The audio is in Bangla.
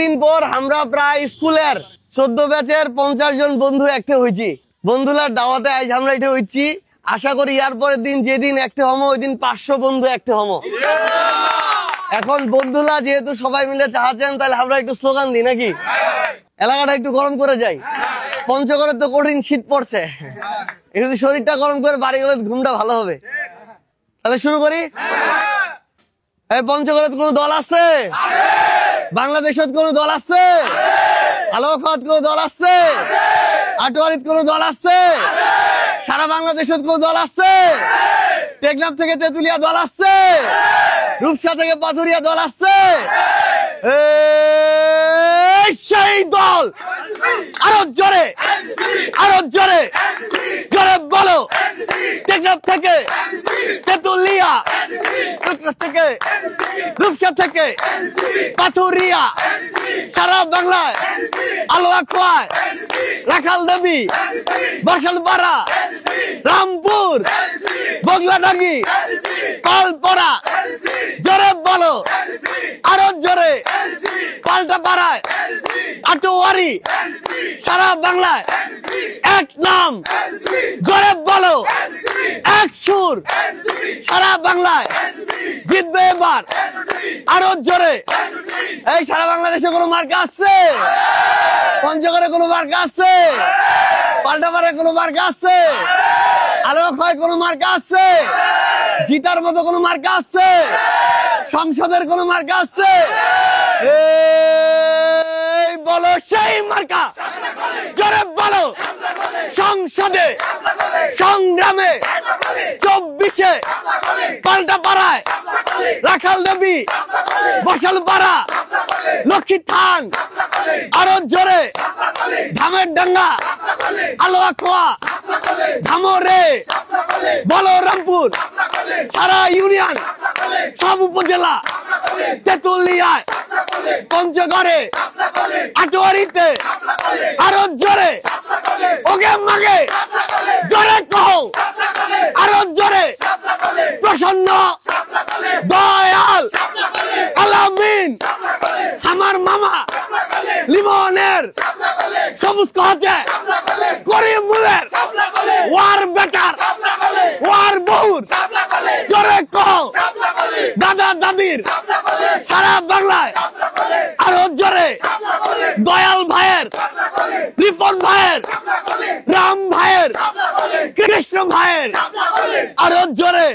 দিন পর আমরা প্রায় স্কুলের 14 ব্যাচের 50 জন বন্ধু একটা হয়েছি। বন্ধুলার দাওয়াতে আজ আমরা এটা হইছি। আশা করি ইয়ার পরের দিন যেদিন একটা হমো ওই দিন 500 বন্ধু একটা হমো। এখন বন্ধুলা যেহেতু সবাই মিলে চাচ্ছেন তাহলে আমরা একটু স্লোগান দিই নাকি? এলাকাটা একটু গরম করে যাই। পঞ্চগড়ে তো কঠিন শীত পড়ছে, যদি শরীরটা গরম করে বাড়ি গেলে ঘুমটা ভালো হবে। তাহলে শুরু করি। এই পঞ্চগড়ে কোন দল আছে? বাংলাদেশত কোন দল আছে? আলোকত কোন দল আছে? আটোয়ারিত কোন দল আছে? সারা বাংলাদেশত কোন দল আছে? টেকনাফ থেকে তেতুলিয়া দল আছে? রূপসা থেকে পাথুরিয়া দল আছে? সেই দল আরো জোরে, আরো জোরে, জোরে বলো। টেকনাফ থেকে তেতুলিয়া, থেকে রূপসা থেকে পাথুরিয়া, সারা বাংলায় আলো আখড়ায়, রাখাল দেবী, বর্ষালপাড়া, রামপুর, বগলাডাঙ্গি, পালপড়া, জোরে বলো আরো জোরে। পাল্টাপাড়ায়, আটোয়ারি, সারা বাংলায় এক নাম, জোরে বলো এক সুর, সারা বাংলায় জিতবে এবার আরো জোরে। এই সারা বাংলাদেশে কোনো মার্কা আছে? পঞ্চগড়ে কোনো মার্কা আছে? পাল্টাপাড়ায় কোনো মার্কা আছে? আলোকয় কোনো মার্কা আছে? জিতার মতো কোনো মার্কা আছে? সংসদের কোনো মার্কা আছে? এই বলো সেই মার্কা, জোরে বলো। সংসদে, সংগ্রামে, 24-এ, পাল্টাপাড়ায়, রাখাল দেবী, বর্ষালপাড়া, লক্ষ্মী থান, আরো জোরে। ধামের ডাঙ্গা, আলো আখড়া, ধামরে, বলরামপুর, সারা ইউনিয়ন, সব উপজেলা, তেতুলিয়ায়, পঞ্চগড়ে, আটোয়ারিতে, আরো জোরে। ওকে মাগে জোরে কহো আরো জোরে। প্রসন্ন, দয়াল, আলামিন, আমার মামা লিমনের, সবুজ কহছে, করিমুলের, ওয়ার বেটার, ওয়ার বহুর, জোরে কহো। দাদা দাদির, সারা বাংলায় আরো জোরে। দয়াল ভাইয়ের, রিপন ভাইয়ের, রাম ভাইয়ের, কৃষ্ণ ভাইয়ের, আরো জোরে।